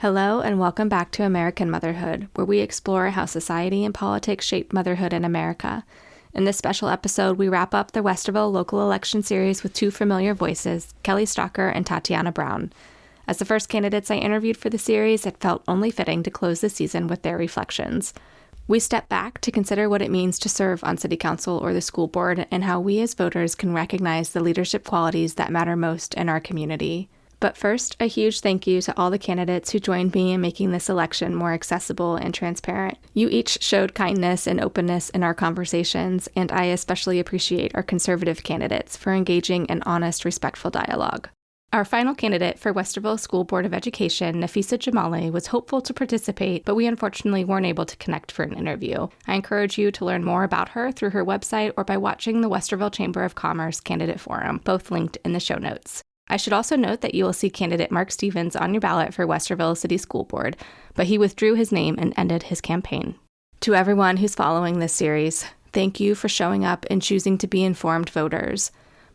Hello and welcome back to American Motherhood, where we explore how society and politics shape motherhood in America. In this special episode, we wrap up the Westerville local election series with two familiar voices, Kelley Stocker and Tatjana Brown. As the first candidates I interviewed for the series, it felt only fitting to close the season with their reflections. We step back to consider what it means to serve on city council or the school board and how we as voters can recognize the leadership qualities that matter most in our community. But first, a huge thank you to all the candidates who joined me in making this election more accessible and transparent. You each showed kindness and openness in our conversations, and I especially appreciate our conservative candidates for engaging in honest, respectful dialogue. Our final candidate for Westerville School Board of Education, Nafisa Jamali, was hopeful to participate, but we unfortunately weren't able to connect for an interview. I encourage you to learn more about her through her website or by watching the Westerville Chamber of Commerce Candidate Forum, both linked in the show notes. I should also note that you will see candidate Mark Stevens on your ballot for Westerville City School Board, but he withdrew his name and ended his campaign. To everyone who's following this series, thank you for showing up and choosing to be informed voters.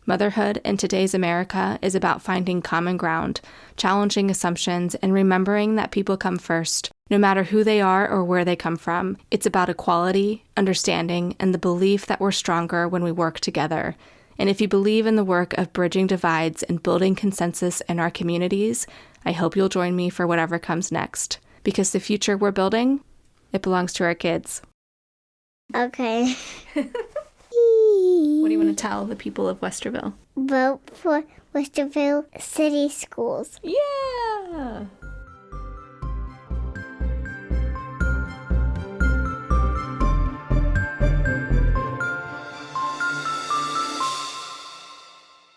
Motherhood in today's America is about finding common ground, challenging assumptions, and remembering that people come first, no matter who they are or where they come from. It's about equality, understanding, and the belief that we're stronger when we work together. And if you believe in the work of bridging divides and building consensus in our communities, I hope you'll join me for whatever comes next. Because the future we're building, it belongs to our kids. Okay. What do you want to tell the people of Westerville? Vote for Westerville City Schools. Yeah!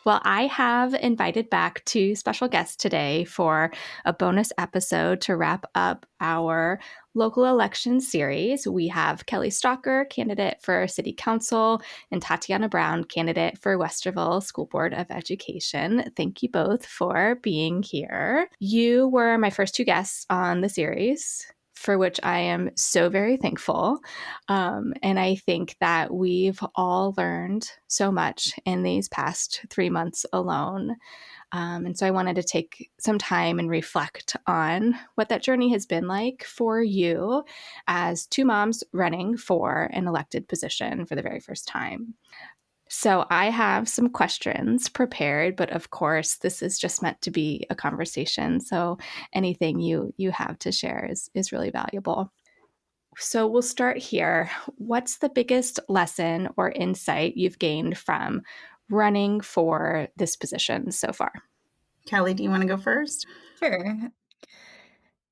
Well, I have invited back two special guests today for a bonus episode to wrap up our local election series. We have Kelley Stocker, candidate for City Council, and Tatjana Brown, candidate for Westerville School Board of Education. Thank you both for being here. You were my first two guests on the series, for which I am so very thankful. And I think that we've all learned so much in these past 3 months alone. And so I wanted to take some time and reflect on what that journey has been like for you as two moms running for an elected position for the very first time. So I have some questions prepared, but of course, this is just meant to be a conversation. So anything you have to share is really valuable. So we'll start here. What's the biggest lesson or insight you've gained from running for this position so far? Kelley, do you want to go first? Sure.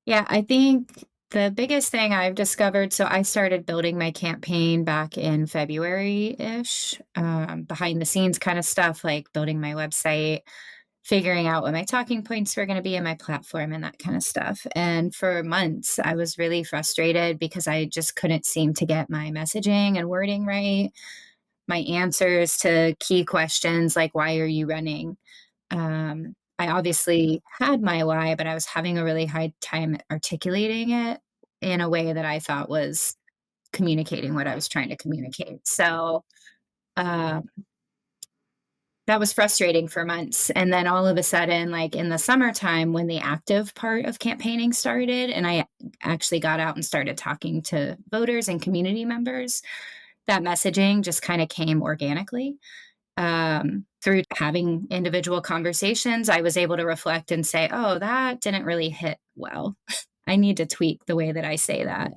Yeah, I think the biggest thing I've discovered, so I started building my campaign back in February-ish, behind the scenes kind of stuff, like building my website, figuring out what my talking points were going to be in my platform and that kind of stuff. And for months, I was really frustrated because I just couldn't seem to get my messaging and wording right, my answers to key questions like, why are you running? I obviously had my why, but I was having a really hard time articulating it in a way that I thought was communicating what I was trying to communicate. So uh, that was frustrating for months. And then all of a sudden, like in the summertime, when the active part of campaigning started, and I actually got out and started talking to voters and community members, that messaging just kind of came organically. Through having individual conversations, I was able to reflect and say, oh, that didn't really hit well. I need to tweak the way that I say that.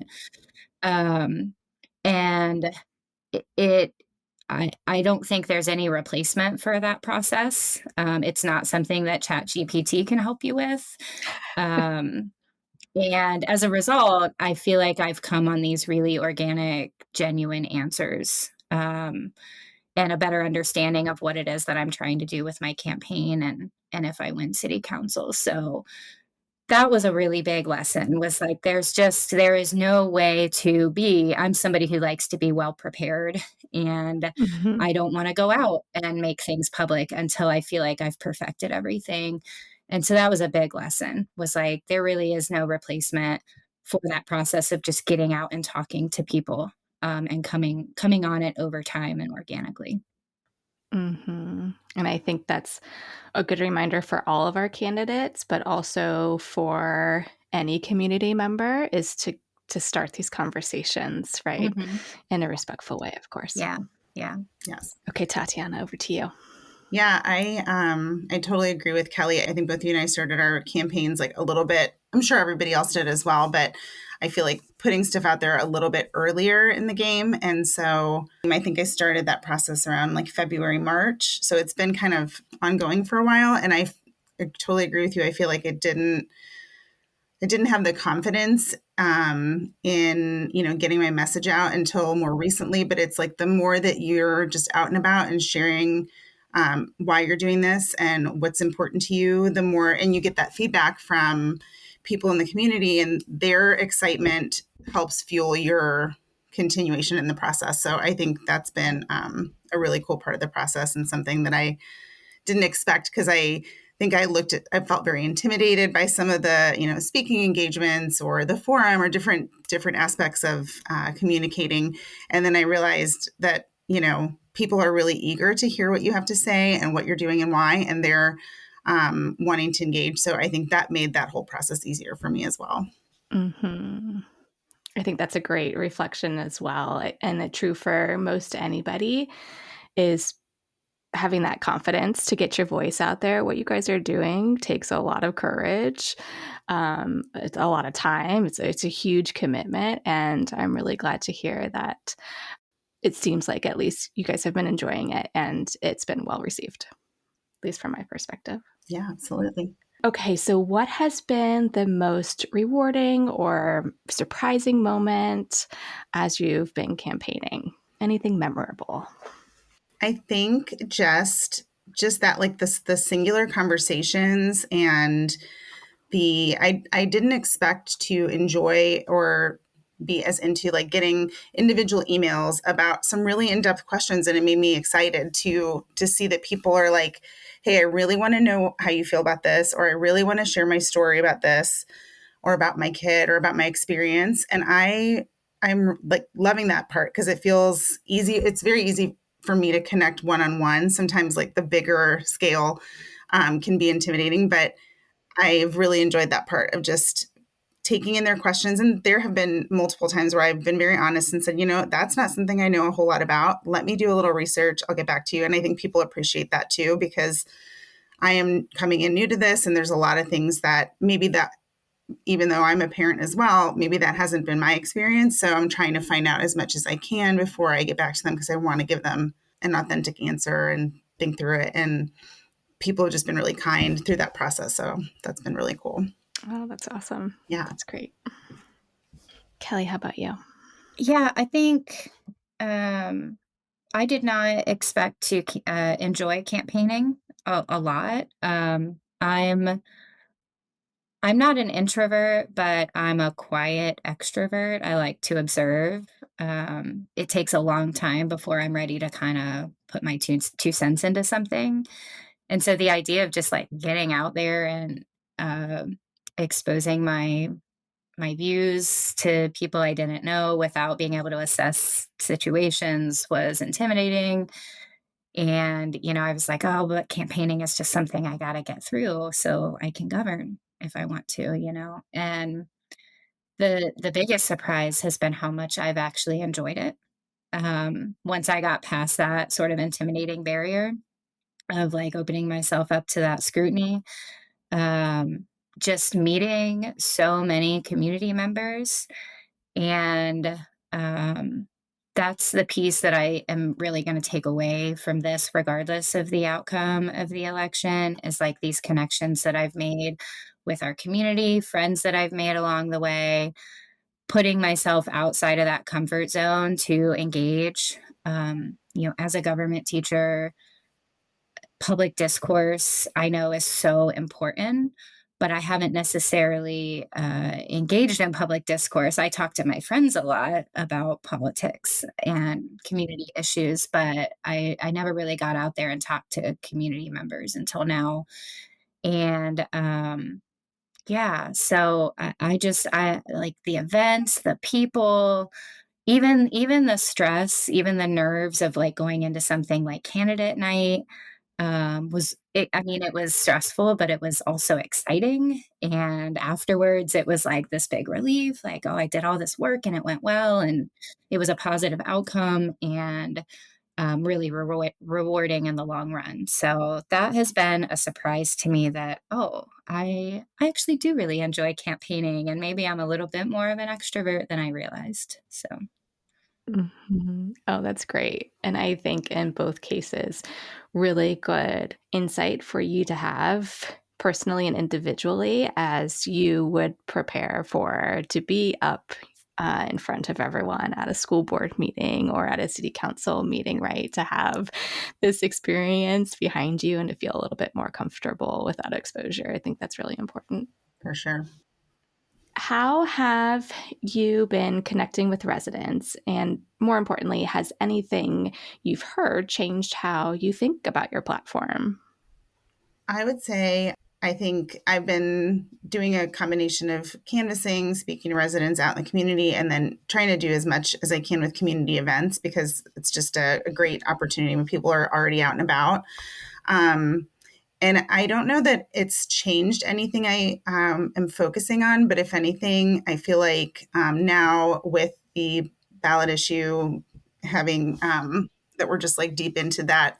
And I don't think there's any replacement for that process. It's not something that ChatGPT can help you with. And as a result, I feel like I've come on these really organic, genuine answers. And a better understanding of what it is that I'm trying to do with my campaign and if I win city council. So that was a really big lesson, was like, there is no way to be, I'm somebody who likes to be well prepared, and I don't want to go out and make things public until I feel like I've perfected everything. And so that was a big lesson, was like, there really is no replacement for that process of just getting out and talking to people, and coming on it over time and organically. Mm-hmm. And I think that's a good reminder for all of our candidates, but also for any community member is to start these conversations, right? Mhm. In a respectful way, of course. Yeah. Yeah. Yes. Okay, Tatjana, over to you. Yeah, I totally agree with Kelley. I think both you and I started our campaigns like a little bit. I'm sure everybody else did as well, but I feel like putting stuff out there a little bit earlier in the game. And so I think I started that process around like February, March. So it's been kind of ongoing for a while. And I totally agree with you. I feel like it didn't have the confidence in, getting my message out until more recently. But it's like the more that you're just out and about and sharing why you're doing this and what's important to you, the more, and you get that feedback from people in the community, and their excitement helps fuel your continuation in the process. So I think that's been a really cool part of the process, and something that I didn't expect, because I think I felt very intimidated by some of the, speaking engagements or the forum or different aspects of communicating. And then I realized that, people are really eager to hear what you have to say and what you're doing and why, and they're wanting to engage. So I think that made that whole process easier for me as well. Mm-hmm. I think that's a great reflection as well. And true for most anybody is having that confidence to get your voice out there. What you guys are doing takes a lot of courage. It's a lot of time. It's a huge commitment. And I'm really glad to hear that it seems like at least you guys have been enjoying it and it's been well received, at least from my perspective. Yeah, absolutely. Okay, so what has been the most rewarding or surprising moment as you've been campaigning? Anything memorable? I think just that, like, the singular conversations, and I didn't expect to enjoy or be as into like getting individual emails about some really in-depth questions, and it made me excited to see that people are like, hey, I really want to know how you feel about this, or I really want to share my story about this, or about my kid, or about my experience. And I'm like loving that part, because it feels easy. It's very easy for me to connect one-on-one. Sometimes like the bigger scale can be intimidating, but I've really enjoyed that part of just taking in their questions. And there have been multiple times where I've been very honest and said, that's not something I know a whole lot about. Let me do a little research. I'll get back to you. And I think people appreciate that too, because I am coming in new to this. And there's a lot of things that maybe that, even though I'm a parent as well, maybe that hasn't been my experience. So I'm trying to find out as much as I can before I get back to them, because I want to give them an authentic answer and think through it. And people have just been really kind through that process. So that's been really cool. Oh, that's awesome. Yeah. That's great. Kelley, how about you? Yeah, I think I did not expect to enjoy campaigning a lot. I'm not an introvert, but I'm a quiet extrovert. I like to observe. It takes a long time before I'm ready to kind of put my two cents into something. And so the idea of just like getting out there and exposing my views to people I didn't know without being able to assess situations was intimidating. And, I was like, oh, but campaigning is just something I got to get through so I can govern if I want to. And the biggest surprise has been how much I've actually enjoyed it. Once I got past that sort of intimidating barrier of like opening myself up to that scrutiny, um, just meeting so many community members, and that's the piece that I am really going to take away from this, regardless of the outcome of the election, is like these connections that I've made with our community, friends that I've made along the way, putting myself outside of that comfort zone to engage. As a government teacher, public discourse I know is so important, but I haven't necessarily engaged in public discourse. I talk to my friends a lot about politics and community issues, but I never really got out there and talked to community members until now. And yeah, so I like the events, the people, even the stress, even the nerves of like going into something like candidate night. it was stressful, but it was also exciting. And afterwards, it was like this big relief, like, oh, I did all this work and it went well, and it was a positive outcome and really rewarding in the long run. So that has been a surprise to me that, oh, I actually do really enjoy campaigning, and maybe I'm a little bit more of an extrovert than I realized. So. Oh, that's great. And I think in both cases, really good insight for you to have personally and individually as you would prepare for to be up in front of everyone at a school board meeting or at a city council meeting, right? To have this experience behind you and to feel a little bit more comfortable with that exposure. I think that's really important. For sure. How have you been connecting with residents? And more importantly, has anything you've heard changed how you think about your platform? I would say I think I've been doing a combination of canvassing, speaking to residents out in the community, and then trying to do as much as I can with community events because it's just a great opportunity when people are already out and about. And I don't know that it's changed anything I am focusing on, but if anything, I feel like now with the ballot issue having that we're just like deep into that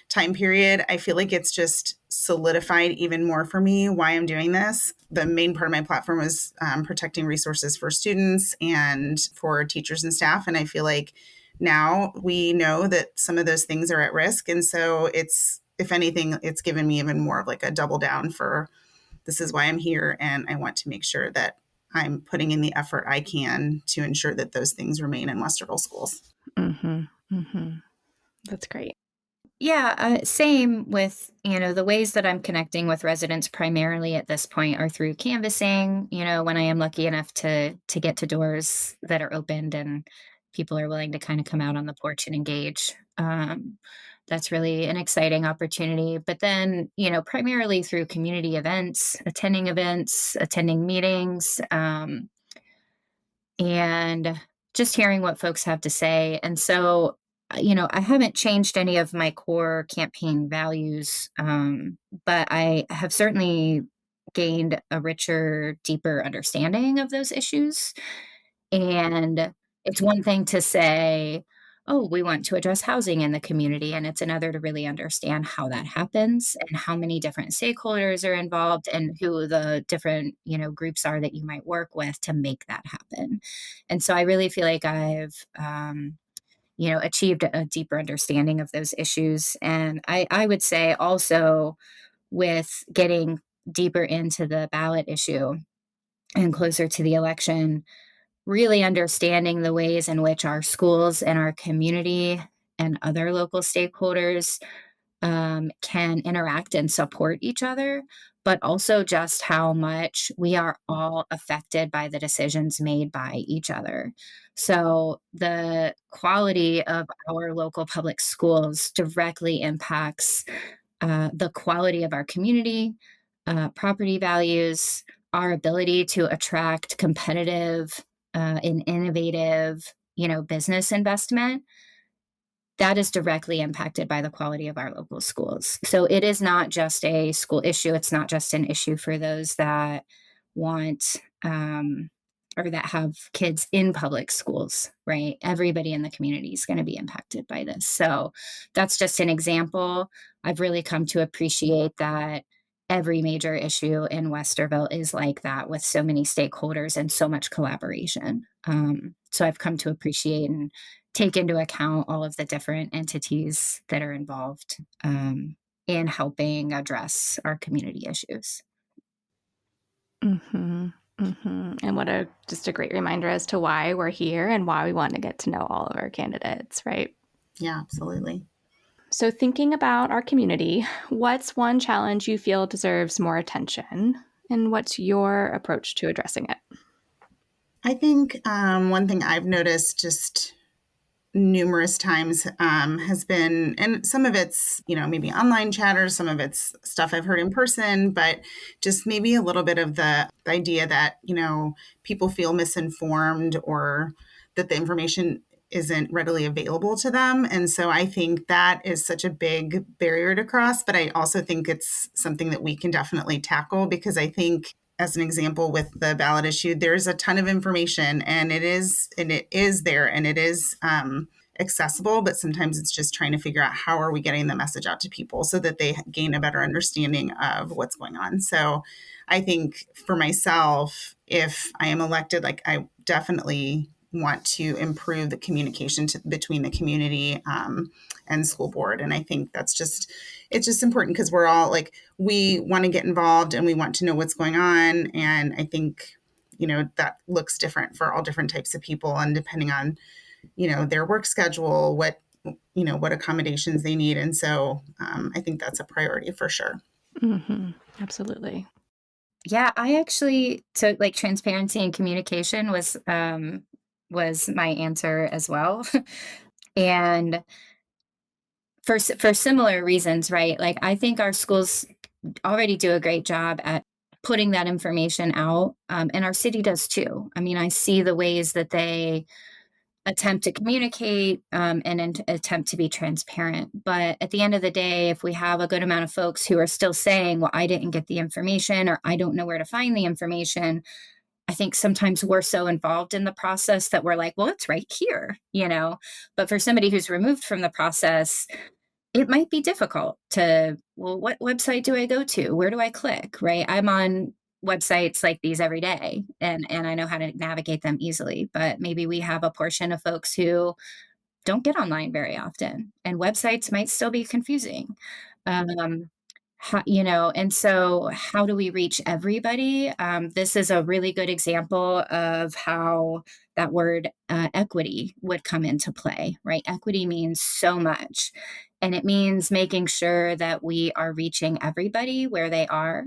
time period, I feel like it's just solidified even more for me why I'm doing this. The main part of my platform was protecting resources for students and for teachers and staff. And I feel like now we know that some of those things are at risk. And so it's, if anything, it's given me even more of like a double down for this is why I'm here. And I want to make sure that I'm putting in the effort I can to ensure that those things remain in Westerville schools. Mm-hmm. Mm-hmm. That's great. Yeah, same with, the ways that I'm connecting with residents primarily at this point are through canvassing, when I am lucky enough to get to doors that are opened and people are willing to kind of come out on the porch and engage. That's really an exciting opportunity. But then, primarily through community events, attending meetings, and just hearing what folks have to say. And so, I haven't changed any of my core campaign values, but I have certainly gained a richer, deeper understanding of those issues. And it's one thing to say, oh, we want to address housing in the community. And it's another to really understand how that happens and how many different stakeholders are involved and who the different, groups are that you might work with to make that happen. And so I really feel like I've, achieved a deeper understanding of those issues. And I would say also with getting deeper into the ballot issue and closer to the election, really understanding the ways in which our schools and our community and other local stakeholders can interact and support each other, but also just how much we are all affected by the decisions made by each other. So, the quality of our local public schools directly impacts the quality of our community, property values, our ability to attract competitive and innovative, business investment. That is directly impacted by the quality of our local schools. So it is not just a school issue. It's not just an issue for those that want or that have kids in public schools, right? Everybody in the community is going to be impacted by this. So that's just an example. I've really come to appreciate that every major issue in Westerville is like that with so many stakeholders and so much collaboration. So I've come to appreciate and take into account all of the different entities that are involved in helping address our community issues. Mm-hmm. Mm-hmm. And what just a great reminder as to why we're here and why we want to get to know all of our candidates, right? Yeah, absolutely. So thinking about our community, what's one challenge you feel deserves more attention? And what's your approach to addressing it? I think one thing I've noticed just numerous times has been, and some of it's, maybe online chatter, some of it's stuff I've heard in person, but just maybe a little bit of the idea that, people feel misinformed or that the information isn't readily available to them. And so I think that is such a big barrier to cross, but I also think it's something that we can definitely tackle, because I think, as an example with the ballot issue, there's a ton of information, and it is there, and it is accessible, but sometimes it's just trying to figure out how are we getting the message out to people so that they gain a better understanding of what's going on. So I think for myself, if I am elected, like, I definitely want to improve the communication between the community and school board. And I think it's just important, because we're all like, we want to get involved and we want to know what's going on. And I think, that looks different for all different types of people, and depending on, their work schedule, what accommodations they need. And so I think that's a priority for sure. Mm-hmm. Absolutely. Yeah, I actually took, like, transparency and communication was my answer as well. And for similar reasons, right? Like, I think our schools already do a great job at putting that information out, and our city does too. I mean, I see the ways that they attempt to communicate, and attempt to be transparent. But at the end of the day, if we have a good amount of folks who are still saying, well, I didn't get the information, or I don't know where to find the information, I think sometimes we're so involved in the process that we're like, well, it's right here. But for somebody who's removed from the process, it might be difficult to, well, what website do I go to? Where do I click? Right? I'm on websites like these every day, and I know how to navigate them easily, but maybe we have a portion of folks who don't get online very often, and websites might still be confusing. Um, and so how do we reach everybody? This is a really good example of how that word equity would come into play, right? Equity means so much, and it means making sure that we are reaching everybody where they are.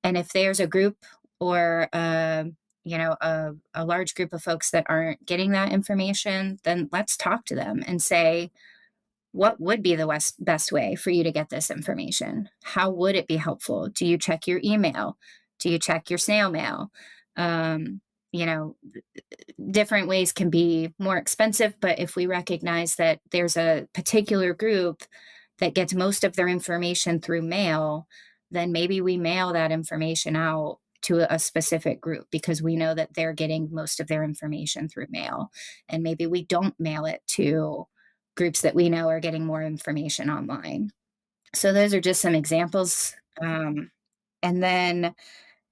And if there's a group, or a large group of folks that aren't getting that information, then let's talk to them and say, what would be the best way for you to get this information? How would it be helpful? Do you check your email? Do you check your snail mail? Um, you know, Different ways can be more expensive, but if we recognize that there's a particular group that gets most of their information through mail, then maybe we mail that information out to a specific group, because we know that they're getting most of their information through mail. And maybe we don't mail it to groups that we know are getting more information online. So those are just some examples. And then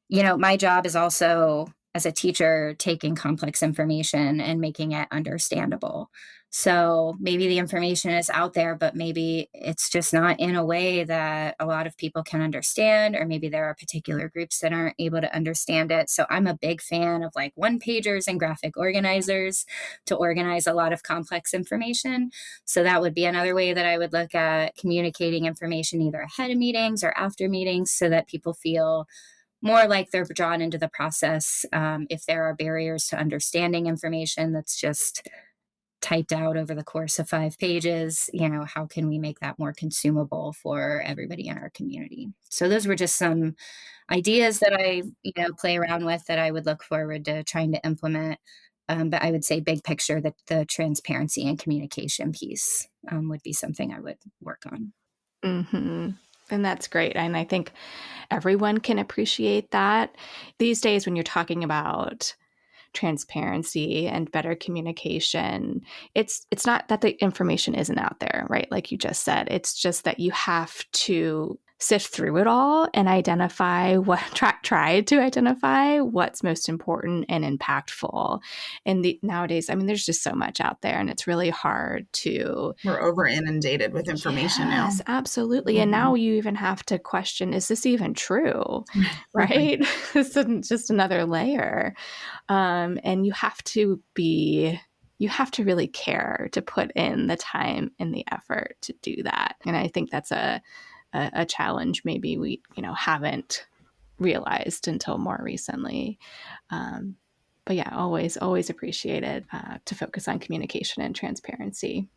my job is also, as a teacher, taking complex information and making it understandable. So maybe the information is out there, but maybe it's just not in a way that a lot of people can understand, or maybe there are particular groups that aren't able to understand it. So I'm a big fan of, like, one pagers and graphic organizers to organize a lot of complex information. So that would be another way that I would look at communicating information, either ahead of meetings or after meetings, so that people feel more like they're drawn into the process. If there are barriers to understanding information that's just typed out over the course of 5 pages, how can we make that more consumable for everybody in our community? So those were just some ideas that I, play around with, that I would look forward to trying to implement. But I would say, big picture, that the transparency and communication piece would be something I would work on. Mm-hmm. And that's great. And I think everyone can appreciate that. These days, when you're talking about transparency and better communication, it's not that the information isn't out there, right? Like you just said, it's just that you have to sift through it all and identify try to identify what's most important and impactful. And nowadays, I mean, there's just so much out there, and it's really hard to. We're over inundated with information now. Yes, absolutely. And now you even have to question, is this even true? Right? This isn't just another layer. And you have to really care to put in the time and the effort to do that. And I think that's a challenge maybe we, haven't realized until more recently. But yeah, always appreciated to focus on communication and transparency.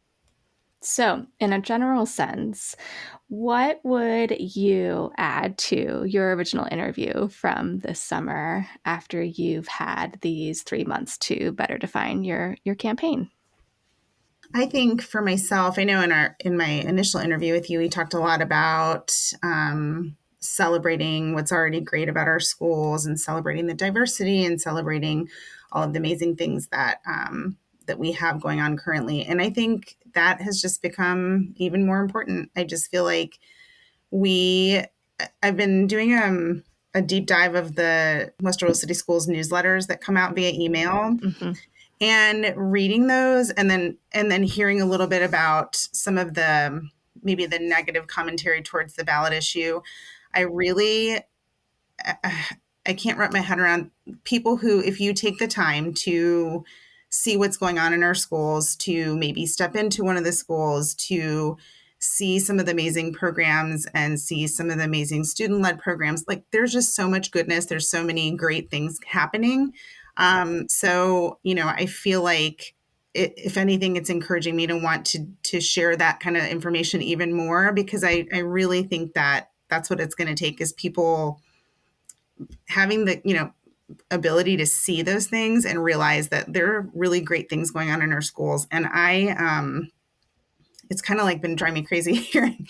So, in a general sense, what would you add to your original interview from this summer after you've had these 3 months to better define your campaign? I think for myself, I know in my initial interview with you, we talked a lot about celebrating what's already great about our schools and celebrating the diversity and celebrating all of the amazing things that we have going on currently. And I think that has just become even more important. I just feel like I've been doing a deep dive of the Westerville City Schools newsletters that come out via email. Mm-hmm. And reading those and then hearing a little bit about some of the maybe the negative commentary towards the ballot issue, I really I can't wrap my head around people who, if you take the time to see what's going on in our schools, to maybe step into one of the schools, to see some of the amazing programs and see some of the amazing student-led programs, like there's just so much goodness. There's so many great things happening. So, I feel like if anything, it's encouraging me to want to share that kind of information even more, because I really think that that's what it's going to take, is people having the, ability to see those things and realize that there are really great things going on in our schools. And it's kind of like been driving me crazy hearing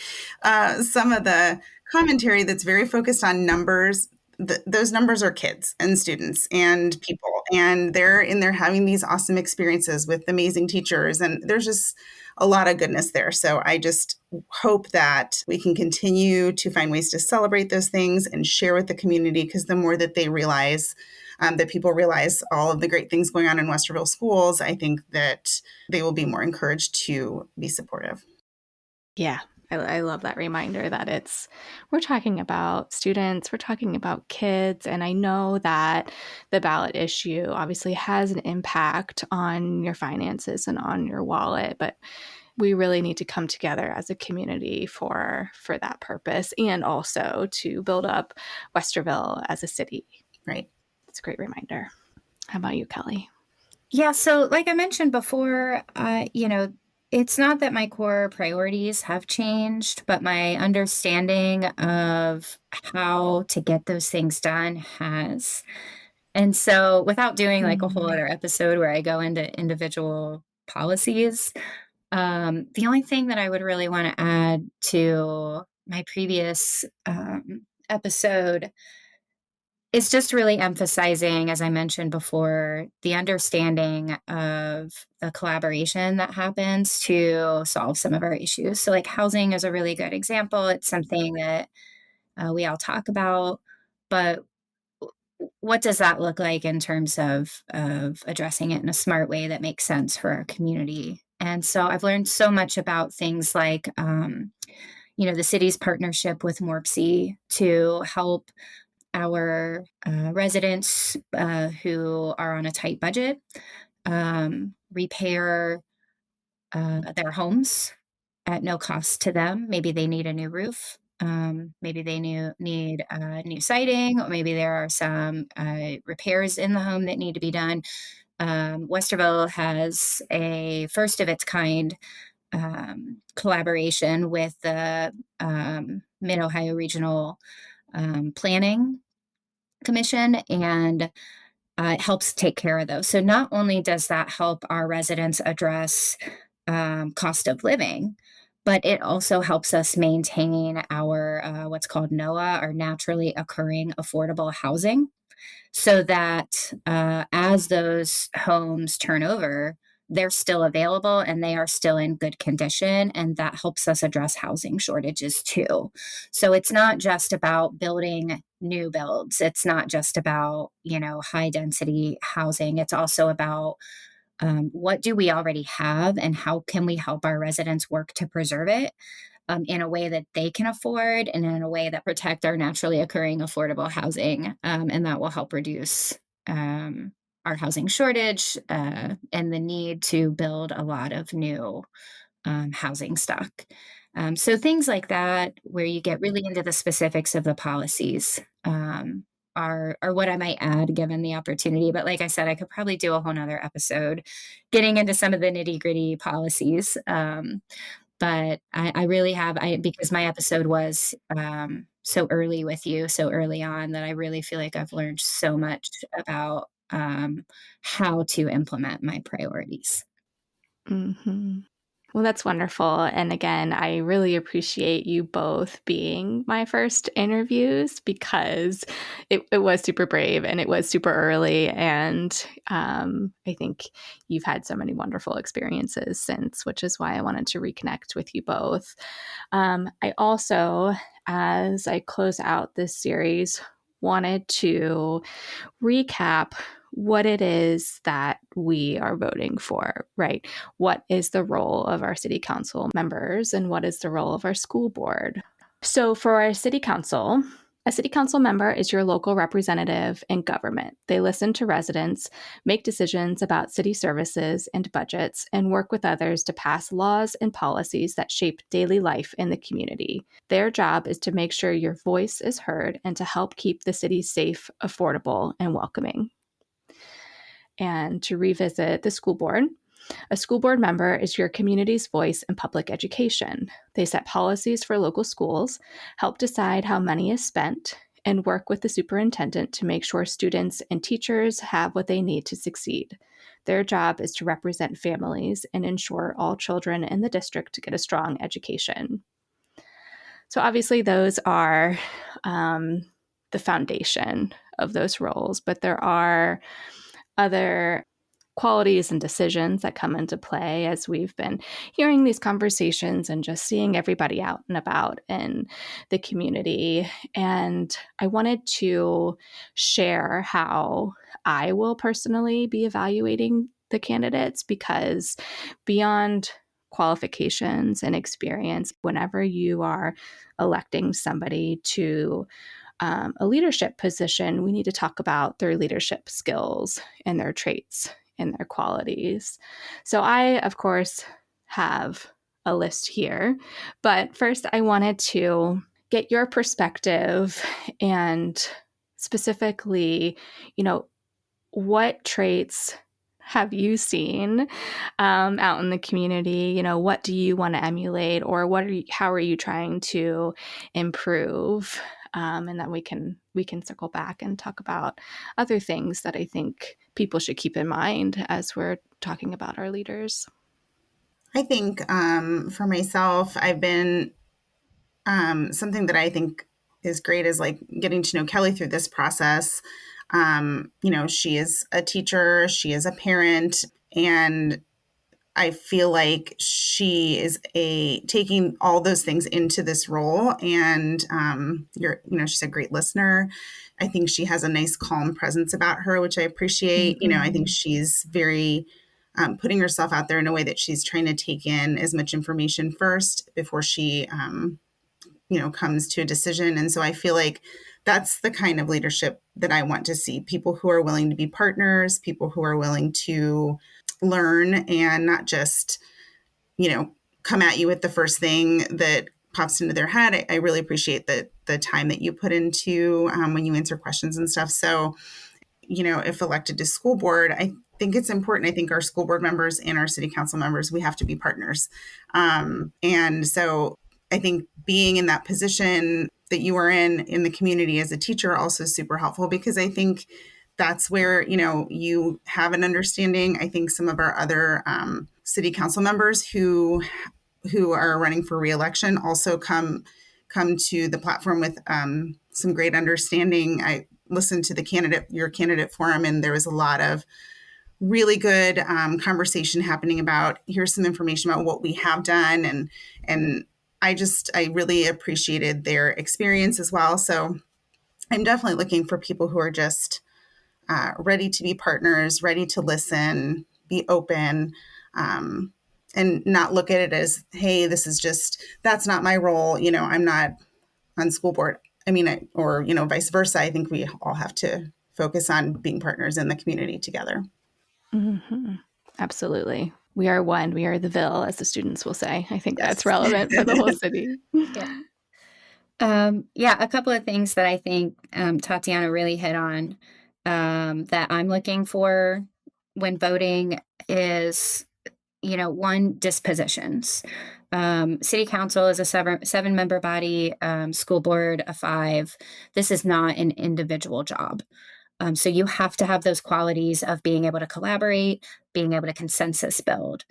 some of the commentary that's very focused on numbers. Those numbers are kids and students and people, and they're in there having these awesome experiences with amazing teachers. And there's just a lot of goodness there. So I just hope that we can continue to find ways to celebrate those things and share with the community, because the more that they realize, that people realize all of the great things going on in Westerville schools, I think that they will be more encouraged to be supportive. Yeah, I love that reminder that we're talking about students, we're talking about kids, and I know that the ballot issue obviously has an impact on your finances and on your wallet, but we really need to come together as a community for that purpose, and also to build up Westerville as a city. Right. It's a great reminder. How about you, Kelley? Yeah, so like I mentioned before, it's not that my core priorities have changed, but my understanding of how to get those things done has. And so, without doing like a whole other episode where I go into individual policies, the only thing that I would really want to add to my previous episode is just really emphasizing, as I mentioned before, the understanding of the collaboration that happens to solve some of our issues. So, like, housing is a really good example. It's something that we all talk about, but what does that look like in terms of addressing it in a smart way that makes sense for our community? And so I've learned so much about things like, the city's partnership with MORPC to help our residents who are on a tight budget repair their homes at no cost to them. Maybe they need a new roof. Maybe they need new siding, or maybe there are some repairs in the home that need to be done. Westerville has a first of its kind collaboration with the Mid Ohio Regional Planning Commission, and it helps take care of those. So not only does that help our residents address cost of living, but it also helps us maintain our what's called NOAA, or naturally occurring affordable housing, so that as those homes turn over, they're still available and they are still in good condition. And that helps us address housing shortages too. So it's not just about building new builds. It's not just about, high density housing. It's also about what do we already have and how can we help our residents work to preserve it in a way that they can afford, and in a way that protect our naturally occurring affordable housing. And that will help reduce our housing shortage and the need to build a lot of new housing stock. So things like that, where you get really into the specifics of the policies, are what I might add given the opportunity. But like I said, I could probably do a whole nother episode getting into some of the nitty gritty policies. But I really because my episode was so early with you, so early on, that I really feel like I've learned so much about how to implement my priorities. Mm-hmm. Well, that's wonderful. And again, I really appreciate you both being my first interviews because it was super brave and it was super early. And I think you've had so many wonderful experiences since, which is why I wanted to reconnect with you both. I also, as I close out this series, wanted to recap what it is that we are voting for, right? What is the role of our city council members and what is the role of our school board? So, for our city council, a city council member is your local representative in government. They listen to residents, make decisions about city services and budgets, and work with others to pass laws and policies that shape daily life in the community. Their job is to make sure your voice is heard and to help keep the city safe, affordable, and welcoming. And to revisit the school board, a school board member is your community's voice in public education. They set policies for local schools, help decide how money is spent, and work with the superintendent to make sure students and teachers have what they need to succeed. Their job is to represent families and ensure all children in the district get a strong education. So obviously those are the foundation of those roles, but there are other qualities and decisions that come into play as we've been hearing these conversations and just seeing everybody out and about in the community. And I wanted to share how I will personally be evaluating the candidates, because beyond qualifications and experience, whenever you are electing somebody to a leadership position, we need to talk about their leadership skills and their traits and their qualities. So I, of course, have a list here, but first I wanted to get your perspective and specifically, what traits have you seen out in the community? What do you want to emulate, or how are you trying to improve? And then we can circle back and talk about other things that I think people should keep in mind as we're talking about our leaders. I think for myself, I've been something that I think is great is like getting to know Kelley through this process. She is a teacher, she is a parent, and I feel like she is taking all those things into this role. And she's a great listener. I think she has a nice, calm presence about her, which I appreciate. Mm-hmm. I think she's very putting herself out there in a way that she's trying to take in as much information first before she, comes to a decision. And so I feel like that's the kind of leadership that I want to see. People who are willing to be partners, people who are willing to learn and not just, come at you with the first thing that pops into their head. I really appreciate the time that you put into when you answer questions and stuff. So, if elected to school board, I think it's important. I think our school board members and our city council members, we have to be partners. And so I think being in that position that you are in the community as a teacher also is super helpful, because I think that's where, you have an understanding. I think some of our other city council members who are running for reelection also come to the platform with some great understanding. I listened to your candidate forum, and there was a lot of really good conversation happening about, here's some information about what we have done. And I really appreciated their experience as well. So I'm definitely looking for people who are just ready to be partners, ready to listen, be open, and not look at it as, hey, that's not my role. I'm not on school board. I mean, or vice versa. I think we all have to focus on being partners in the community together. Mm-hmm. Absolutely. We are one. We are the Ville, as the students will say. I think Yes. that's relevant for the whole city. A couple of things that I think Tatjana really hit on that I'm looking for when voting is, one, dispositions. City council is a seven-member body, school board a 5. This is not an individual job. So you have to have those qualities of being able to collaborate, being able to consensus build.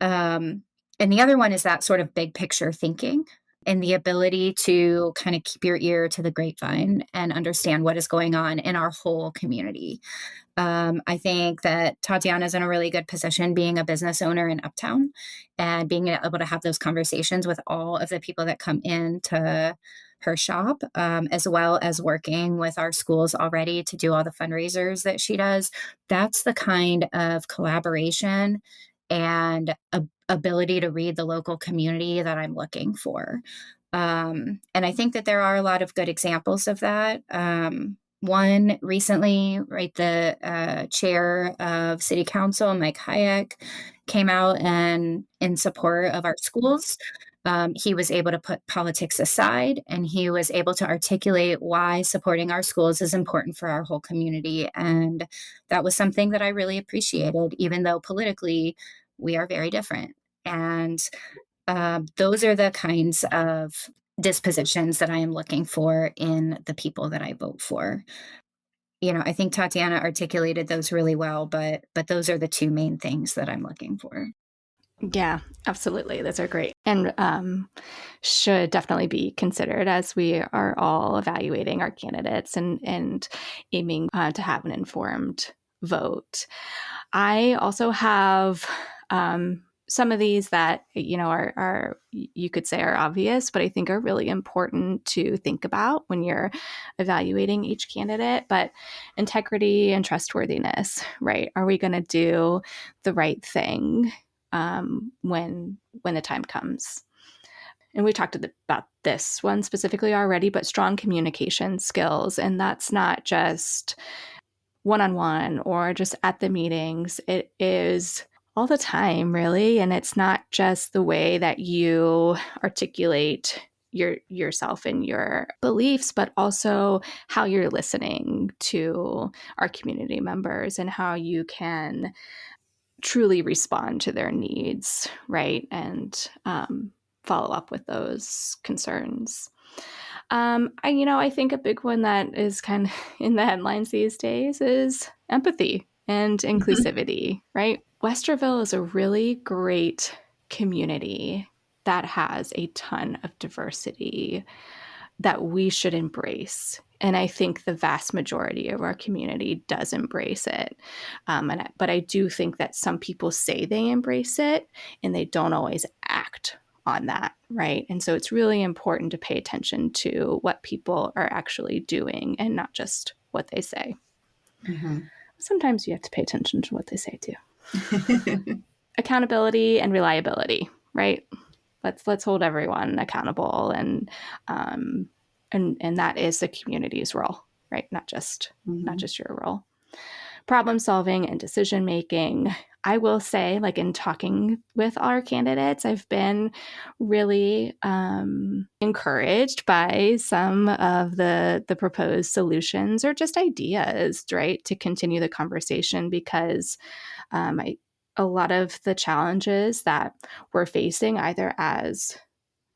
And the other one is that sort of big picture thinking and the ability to kind of keep your ear to the grapevine and understand what is going on in our whole community. I think that Tatjana is in a really good position being a business owner in Uptown and being able to have those conversations with all of the people that come into her shop, as well as working with our schools already to do all the fundraisers that she does. That's the kind of collaboration and ability to read the local community that I'm looking for. And I think that there are a lot of good examples of that. One recently, right, the chair of City Council, Mike Hayek, came out and in support of our schools. He was able to put politics aside and he was able to articulate why supporting our schools is important for our whole community. And that was something that I really appreciated, even though politically we are very different. And those are the kinds of dispositions that I am looking for in the people that I vote for. I think Tatjana articulated those really well, but those are the two main things that I'm looking for. Yeah, absolutely. Those are great and should definitely be considered as we are all evaluating our candidates and aiming to have an informed vote. I also have some of these that, are you could say are obvious, but I think are really important to think about when you're evaluating each candidate. But integrity and trustworthiness, right? Are we going to do the right thing when the time comes? And we talked about this one specifically already, but strong communication skills. And that's not just one-on-one or just at the meetings. It is all the time, really. And it's not just the way that you articulate yourself and your beliefs, but also how you're listening to our community members and how you can truly respond to their needs, right? And follow up with those concerns. I think a big one that is kind of in the headlines these days is empathy and inclusivity, right? Westerville is a really great community that has a ton of diversity that we should embrace. And I think the vast majority of our community does embrace it. But I do think that some people say they embrace it and they don't always act on that, right? And so it's really important to pay attention to what people are actually doing and not just what they say. Mm-hmm. Sometimes you have to pay attention to what they say too. Accountability and reliability, right? Let's hold everyone accountable, and that is the community's role, right? Not just your role. Problem solving and decision making. I will say, like in talking with our candidates, I've been really encouraged by some of the proposed solutions or just ideas, right, to continue the conversation, because a lot of the challenges that we're facing, either as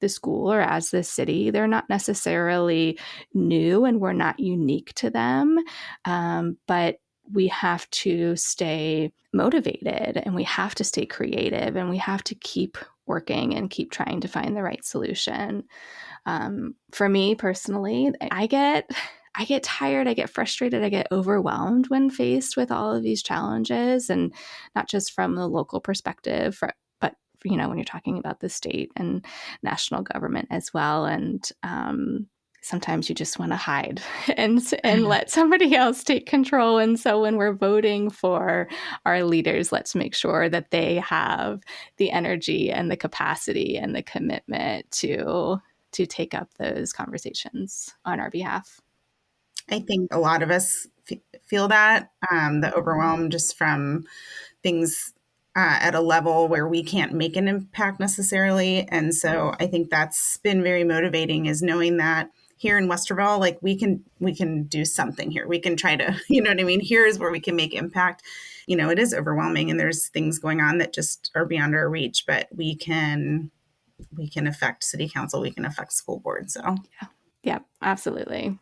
the school or as the city, they're not necessarily new and we're not unique to them, but we have to stay motivated and we have to stay creative and we have to keep working and keep trying to find the right solution. For me personally, I get tired, I get frustrated, I get overwhelmed when faced with all of these challenges, and not just from the local perspective, but when you're talking about the state and national government as well. And sometimes you just want to hide and let somebody else take control. And so when we're voting for our leaders, let's make sure that they have the energy and the capacity and the commitment to take up those conversations on our behalf. I think a lot of us feel that, the overwhelm just from things at a level where we can't make an impact necessarily. And so I think that's been very motivating, is knowing that here in Westerville, like we can do something here. We can try to, you know what I mean? Here's where we can make impact. It is overwhelming and there's things going on that just are beyond our reach, but we can affect city council. We can affect school board. So yeah, absolutely.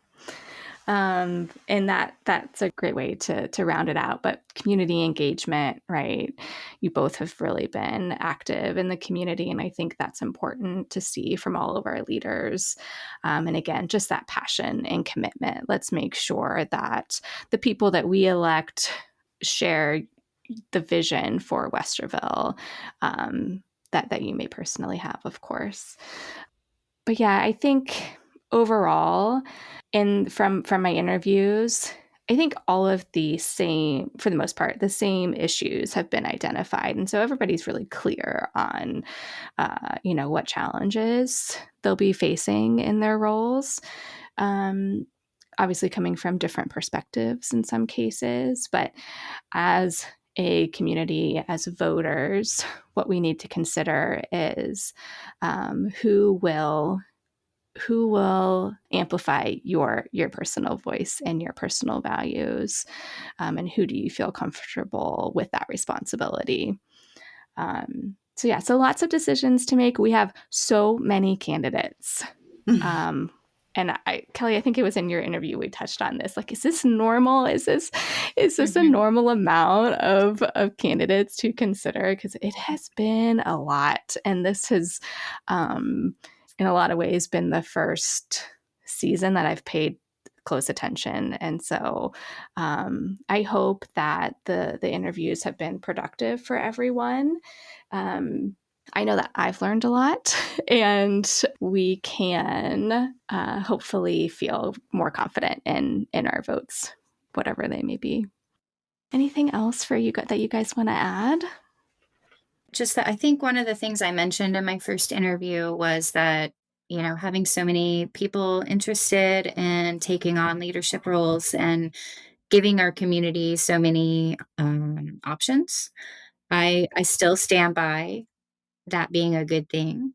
And that's a great way to round it out. But community engagement, right? You both have really been active in the community, and I think that's important to see from all of our leaders. And again, just that passion and commitment. Let's make sure that the people that we elect share the vision for Westerville that you may personally have, of course. But yeah, I think overall, from my interviews, I think all of the same, for the most part, the same issues have been identified, and so everybody's really clear on, what challenges they'll be facing in their roles. Obviously, coming from different perspectives in some cases, but as a community, as voters, what we need to consider is who will amplify your personal voice and your personal values, and who do you feel comfortable with that responsibility. So lots of decisions to make. We have so many candidates. And Kelley, I think it was in your interview we touched on this. Like, is this normal? Is this a normal amount of candidates to consider? Because it has been a lot, and this has, in a lot of ways, been the first season that I've paid close attention. And so I hope that the interviews have been productive for everyone. I know that I've learned a lot, and we can hopefully feel more confident in our votes, whatever they may be. Anything else for you that you guys want to add? Just that I think one of the things I mentioned in my first interview was that, having so many people interested in taking on leadership roles and giving our community so many options. I still stand by that being a good thing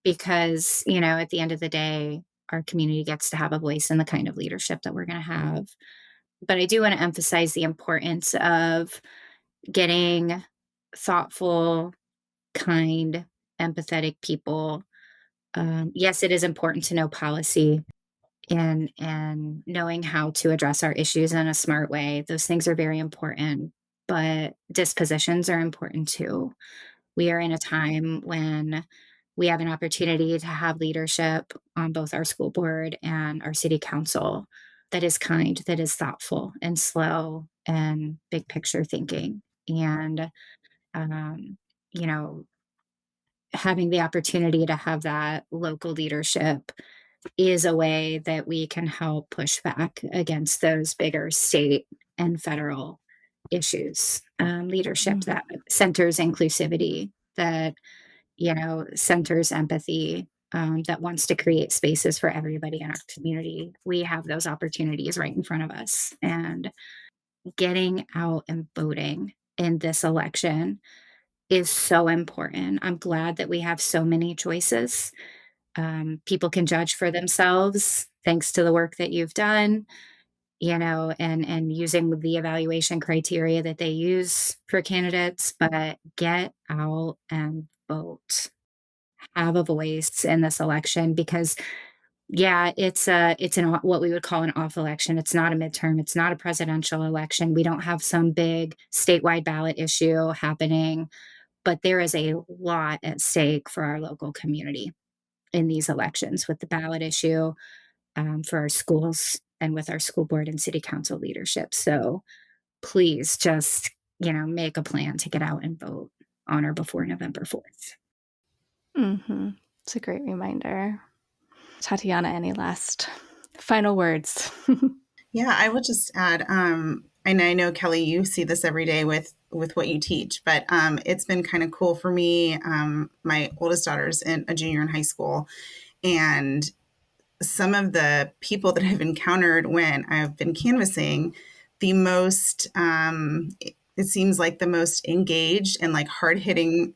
because, at the end of the day, our community gets to have a voice in the kind of leadership that we're going to have. But I do want to emphasize the importance of getting thoughtful, kind, empathetic people. Yes, it is important to know policy and knowing how to address our issues in a smart way. Those things are very important, but dispositions are important too. We are in a time when we have an opportunity to have leadership on both our school board and our city council that is kind, that is thoughtful and slow and big picture thinking. And, um, you know, having the opportunity to have that local leadership is a way that we can help push back against those bigger state and federal issues. Leadership that centers inclusivity, that centers empathy, that wants to create spaces for everybody in our community. We have those opportunities right in front of us, and getting out and voting in this election is so important. I'm glad that we have so many choices. People can judge for themselves thanks to the work that you've done, and using the evaluation criteria that they use for candidates, but get out and vote. Have a voice in this election because it's what we would call an off election. It's not a midterm. It's not a presidential election. We don't have some big statewide ballot issue happening, but there is a lot at stake for our local community in these elections with the ballot issue, for our schools and with our school board and city council leadership. So please just, make a plan to get out and vote on or before November 4th. Mm-hmm. It's a great reminder. Tatjana, any last final words? Yeah, I would just add, and I know, Kelley, you see this every day with what you teach, but it's been kind of cool for me. My oldest daughter's a junior in high school, and some of the people that I've encountered when I've been canvassing, the most, it seems like the most engaged and like hard-hitting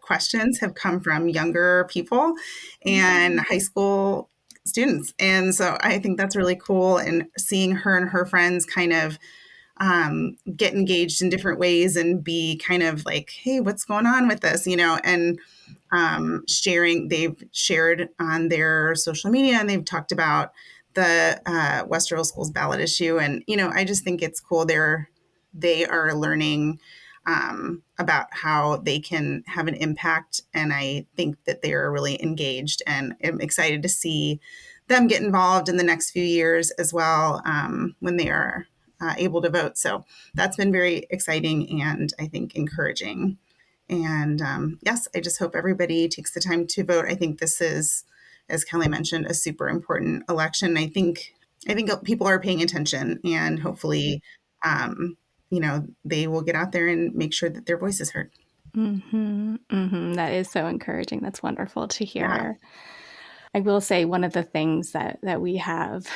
questions have come from younger people and high school students. And so I think that's really cool. And seeing her and her friends kind of get engaged in different ways and be kind of like, hey, what's going on with this? And they've shared on their social media, and they've talked about the Westerville Schools ballot issue. And, I just think it's cool. They are learning about how they can have an impact. And I think that they are really engaged, and I'm excited to see them get involved in the next few years as well, when they are able to vote. So that's been very exciting and I think encouraging. And yes, I just hope everybody takes the time to vote. I think this is, as Kelley mentioned, a super important election. I think people are paying attention, and hopefully, they will get out there and make sure that their voice is heard. That is so encouraging. That's wonderful to hear. Yeah. I will say one of the things that we have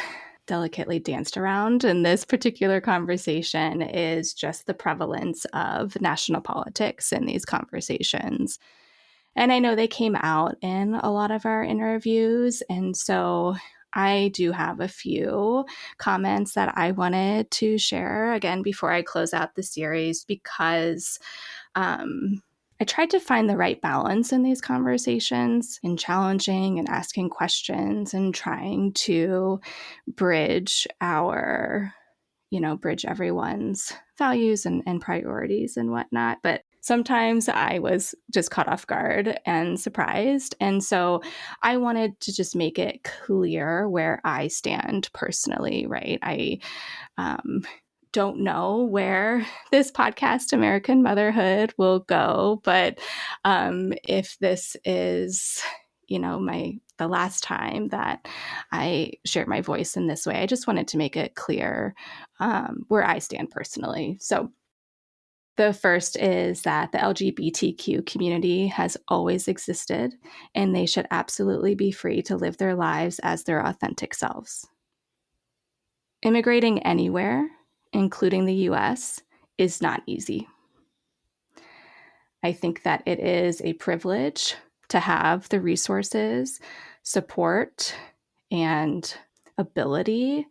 delicately danced around in this particular conversation is just the prevalence of national politics in these conversations. And I know they came out in a lot of our interviews. And so I do have a few comments that I wanted to share again before I close out the series, because I tried to find the right balance in these conversations, in challenging and asking questions and trying to bridge bridge everyone's values and priorities and whatnot. But sometimes I was just caught off guard and surprised. And so I wanted to just make it clear where I stand personally, right? I don't know where this podcast, American Motherhood, will go, but if this is, the last time that I shared my voice in this way, I just wanted to make it clear where I stand personally. So the first is that the LGBTQ community has always existed, and they should absolutely be free to live their lives as their authentic selves. Immigrating anywhere, including the US, is not easy. I think that it is a privilege to have the resources, support, and ability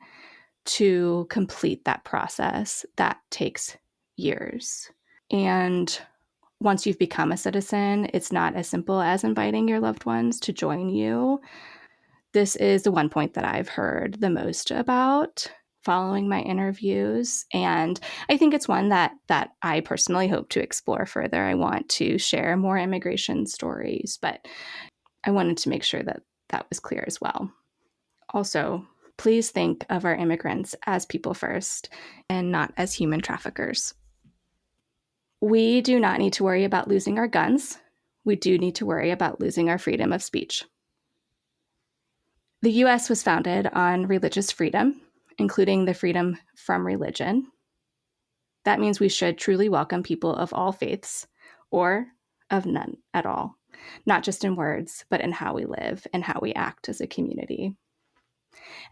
to complete that process that takes years. And once you've become a citizen, it's not as simple as inviting your loved ones to join you. This is the one point that I've heard the most about following my interviews. And I think it's one that I personally hope to explore further. I want to share more immigration stories, but I wanted to make sure that that was clear as well. Also, please think of our immigrants as people first and not as human traffickers. We do not need to worry about losing our guns. We do need to worry about losing our freedom of speech. The U.S. was founded on religious freedom, including the freedom from religion. That means we should truly welcome people of all faiths, or of none at all, not just in words, but in how we live and how we act as a community.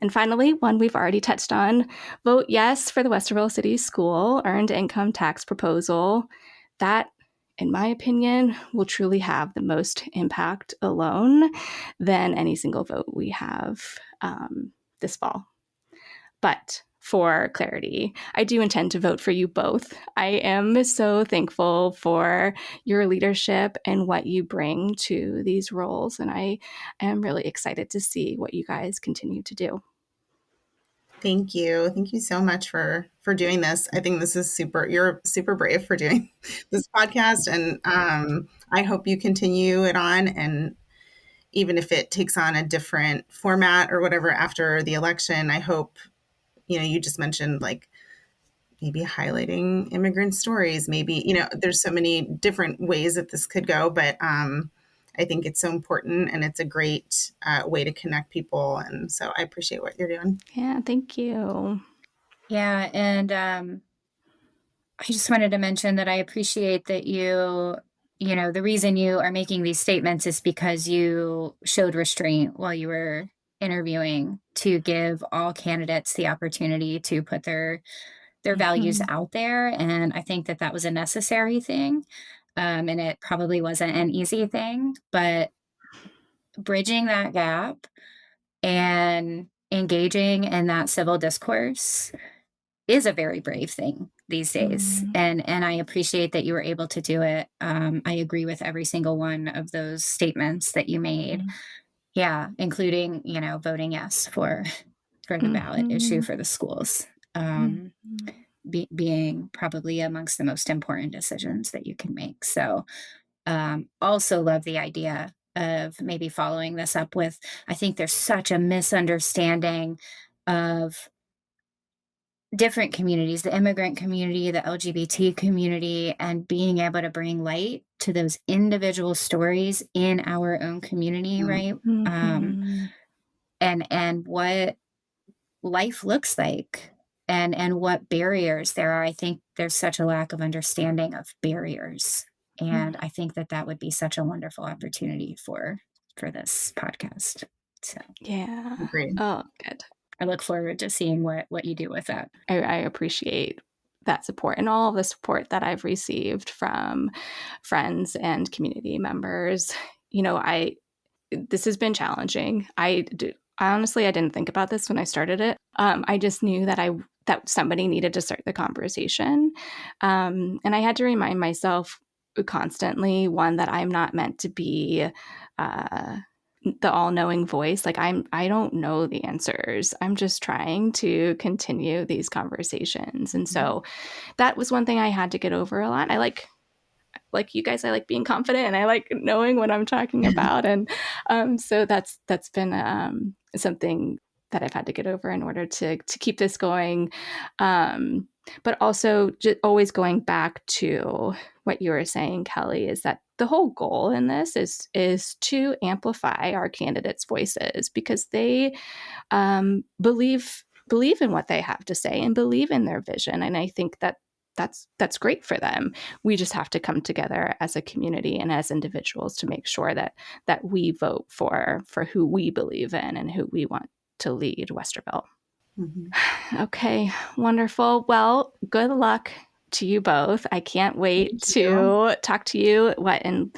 And finally, one we've already touched on, vote yes for the Westerville City School earned income tax proposal. That, in my opinion, will truly have the most impact alone than any single vote we have this fall. But for clarity, I do intend to vote for you both. I am so thankful for your leadership and what you bring to these roles, and I am really excited to see what you guys continue to do. Thank you. Thank you so much for doing this. I think this is you're super brave for doing this podcast. And I hope you continue it on. And even if it takes on a different format or whatever after the election, I hope, you just mentioned like maybe highlighting immigrant stories, maybe, there's so many different ways that this could go, but I think it's so important, and it's a great way to connect people. And so I appreciate what you're doing. Yeah, thank you. Yeah, and I just wanted to mention that I appreciate that the reason you are making these statements is because you showed restraint while you were interviewing to give all candidates the opportunity to put their values out there. And I think that was a necessary thing. And it probably wasn't an easy thing, but bridging that gap and engaging in that civil discourse is a very brave thing these days. And I appreciate that you were able to do it. I agree with every single one of those statements that you made. Yeah, including, voting yes for for the ballot issue for the schools, being probably amongst the most important decisions that you can make. So also love the idea of maybe following this up with, I think there's such a misunderstanding of different communities, the immigrant community, the LGBT community, and being able to bring light to those individual stories in our own community, right? And what life looks like, and what barriers there are. I think there's such a lack of understanding of barriers. And I think that would be such a wonderful opportunity for this podcast. So Yeah. Agreed. Oh, good. I look forward to seeing what you do with that. I appreciate that support and all of the support that I've received from friends and community members. This has been challenging. I honestly, I didn't think about this when I started it. I just knew that somebody needed to start the conversation. And I had to remind myself constantly, one, that I'm not meant to be the all-knowing voice. Like I don't know the answers. I'm just trying to continue these conversations. And so that was one thing I had to get over a lot. I like you guys, I like being confident and I like knowing what I'm talking about. And so that's been something that I've had to get over in order to keep this going. But also just always going back to what you were saying, Kelley, is that the whole goal in this is to amplify our candidates' voices, because they believe in what they have to say and believe in their vision. And I think that's great for them. We just have to come together as a community and as individuals to make sure that we vote for who we believe in and who we want to lead Westerville. Okay, wonderful. Well, good luck to you both. I can't wait to talk to you in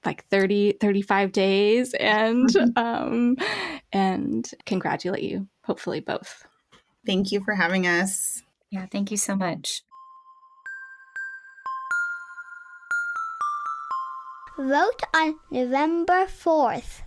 like 35 days and congratulate you, hopefully both. Thank you for having us. Yeah, thank you so much. Vote on November 4th.